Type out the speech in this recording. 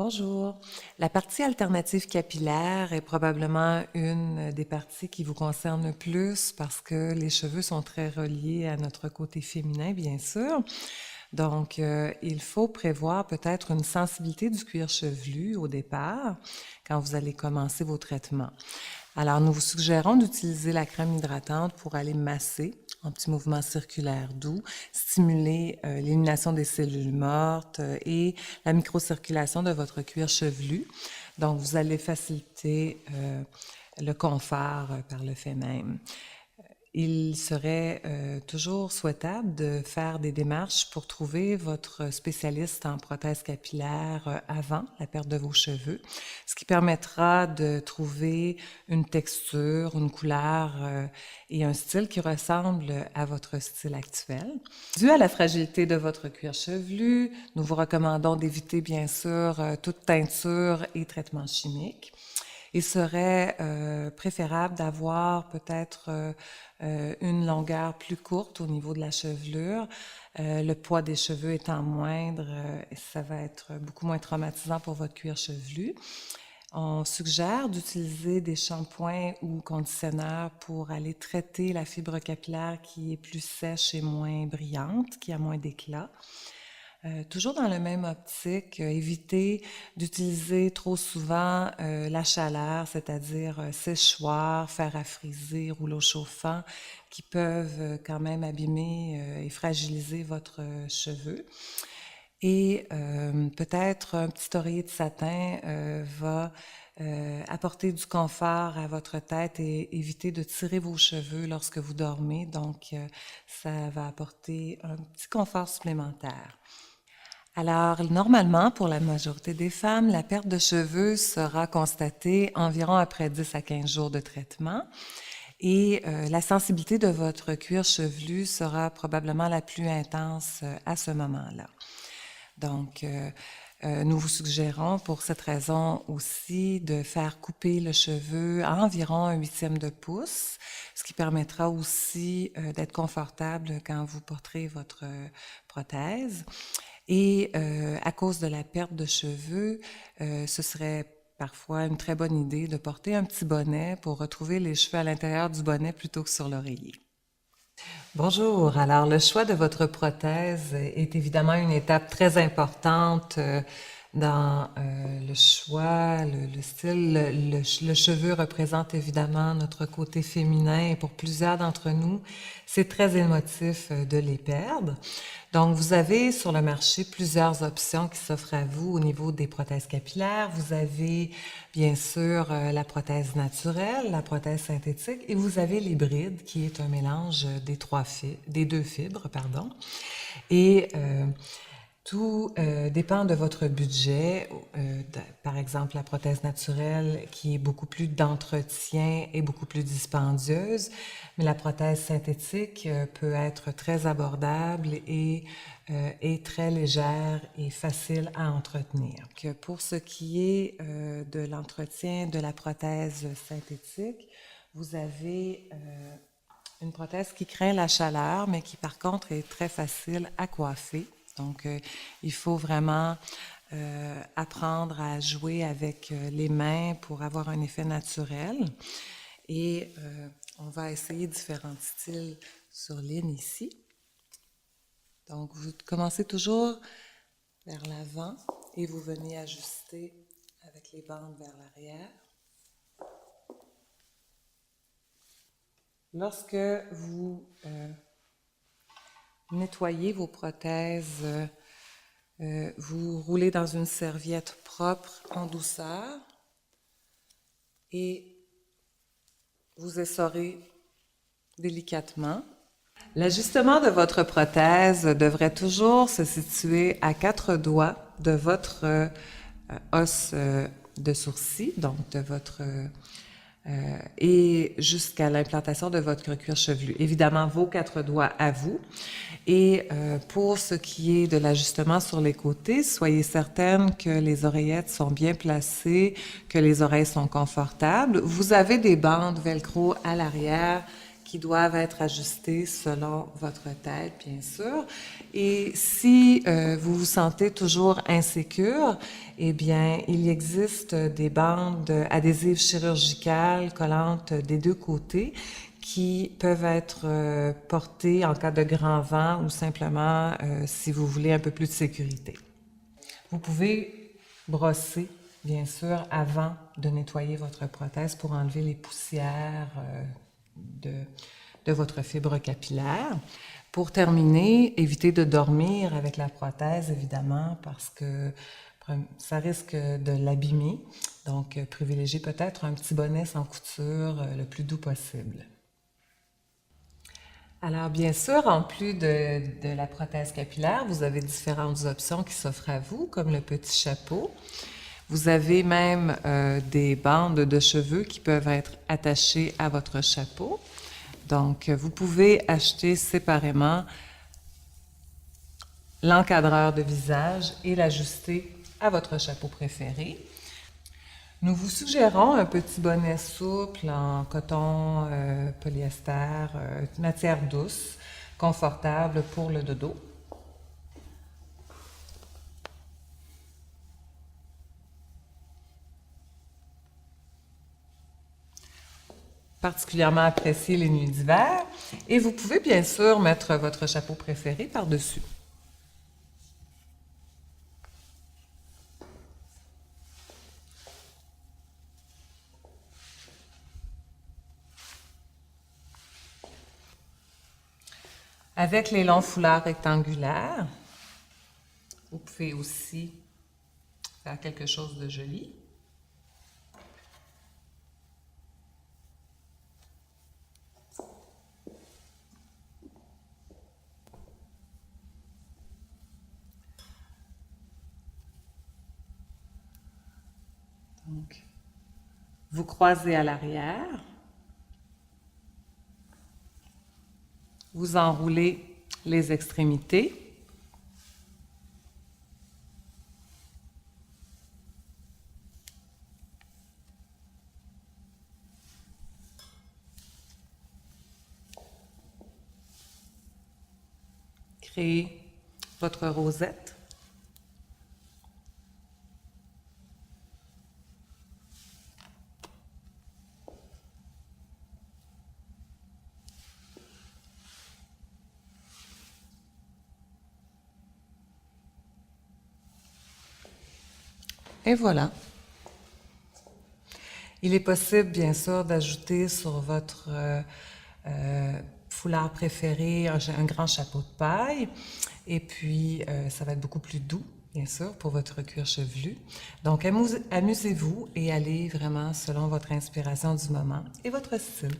Bonjour. La partie alternative capillaire est probablement une des parties qui vous concerne le plus parce que les cheveux sont très reliés à notre côté féminin, bien sûr. Donc, il faut prévoir peut-être une sensibilité du cuir chevelu au départ quand vous allez commencer vos traitements. Alors, nous vous suggérons d'utiliser la crème hydratante pour aller masser en petits mouvements circulaires doux, stimuler l'élimination des cellules mortes et la microcirculation de votre cuir chevelu. Donc, vous allez faciliter le confort par le fait même. Il serait toujours souhaitable de faire des démarches pour trouver votre spécialiste en prothèse capillaire avant la perte de vos cheveux, ce qui permettra de trouver une texture, une couleur et un style qui ressemble à votre style actuel. Dû à la fragilité de votre cuir chevelu, nous vous recommandons d'éviter bien sûr toute teinture et traitement chimique. Il serait préférable d'avoir peut-être une longueur plus courte au niveau de la chevelure. Le poids des cheveux étant moindre, ça va être beaucoup moins traumatisant pour votre cuir chevelu. On suggère d'utiliser des shampoings ou conditionneurs pour aller traiter la fibre capillaire qui est plus sèche et moins brillante, qui a moins d'éclat. Toujours dans la même optique, éviter d'utiliser trop souvent la chaleur, c'est-à-dire séchoir, fer à friser, rouleau chauffant, qui peuvent quand même abîmer et fragiliser votre cheveu. Et peut-être un petit oreiller de satin va apporter du confort à votre tête et éviter de tirer vos cheveux lorsque vous dormez. Donc, ça va apporter un petit confort supplémentaire. Alors, normalement, pour la majorité des femmes, la perte de cheveux sera constatée environ après 10 à 15 jours de traitement et la sensibilité de votre cuir chevelu sera probablement la plus intense à ce moment-là. Donc, nous vous suggérons pour cette raison aussi de faire couper le cheveu à environ 1/8 de pouce, ce qui permettra aussi d'être confortable quand vous porterez votre prothèse. Et à cause de la perte de cheveux, ce serait parfois une très bonne idée de porter un petit bonnet pour retrouver les cheveux à l'intérieur du bonnet plutôt que sur l'oreiller. Bonjour, alors le choix de votre prothèse est évidemment une étape très importante dans le choix, le style. Le cheveu représente évidemment notre côté féminin et pour plusieurs d'entre nous, c'est très émotif de les perdre. Donc, vous avez sur le marché plusieurs options qui s'offrent à vous au niveau des prothèses capillaires. Vous avez bien sûr la prothèse naturelle, la prothèse synthétique et vous avez l'hybride qui est un mélange des deux fibres, pardon. Et tout dépend de votre budget. Par exemple, la prothèse naturelle qui est beaucoup plus d'entretien et beaucoup plus dispendieuse, mais la prothèse synthétique peut être très abordable et très légère et facile à entretenir. Pour ce qui est de l'entretien de la prothèse synthétique, vous avez une prothèse qui craint la chaleur, mais qui par contre est très facile à coiffer. Donc, il faut vraiment apprendre à jouer avec les mains pour avoir un effet naturel. Et on va essayer différents styles sur ligne ici. Donc, vous commencez toujours vers l'avant et vous venez ajuster avec les bandes vers l'arrière. Lorsque vous nettoyez vos prothèses, vous roulez dans une serviette propre en douceur et vous essorez délicatement. L'ajustement de votre prothèse devrait toujours se situer à 4 doigts de votre os de sourcil, donc de votre et jusqu'à l'implantation de votre cuir chevelu. Évidemment, vos 4 doigts à vous. Et pour ce qui est de l'ajustement sur les côtés, soyez certaine que les oreillettes sont bien placées, que les oreilles sont confortables. Vous avez des bandes velcro à l'arrière qui doivent être ajustés selon votre tête, bien sûr. Et si vous vous sentez toujours insécure, eh bien, il existe des bandes adhésives chirurgicales collantes des deux côtés qui peuvent être portées en cas de grand vent ou simplement si vous voulez un peu plus de sécurité. Vous pouvez brosser, bien sûr, avant de nettoyer votre prothèse pour enlever les poussières de votre fibre capillaire. Pour terminer, évitez de dormir avec la prothèse, évidemment, parce que ça risque de l'abîmer. Donc, privilégiez peut-être un petit bonnet sans couture le plus doux possible. Alors, bien sûr, en plus de la prothèse capillaire, vous avez différentes options qui s'offrent à vous, comme le petit chapeau. Vous avez même des bandes de cheveux qui peuvent être attachées à votre chapeau. Donc, vous pouvez acheter séparément l'encadreur de visage et l'ajuster à votre chapeau préféré. Nous vous suggérons un petit bonnet souple en coton, polyester, matière douce, confortable pour le dodo. Particulièrement apprécié les nuits d'hiver. Et vous pouvez bien sûr mettre votre chapeau préféré par-dessus. Avec les longs foulards rectangulaires, vous pouvez aussi faire quelque chose de joli. Donc, vous croisez à l'arrière, vous enroulez les extrémités. Créez votre rosette. Et voilà. Il est possible, bien sûr, d'ajouter sur votre foulard préféré un grand chapeau de paille. Et puis, ça va être beaucoup plus doux, bien sûr, pour votre cuir chevelu. Donc, amusez-vous et allez vraiment selon votre inspiration du moment et votre style.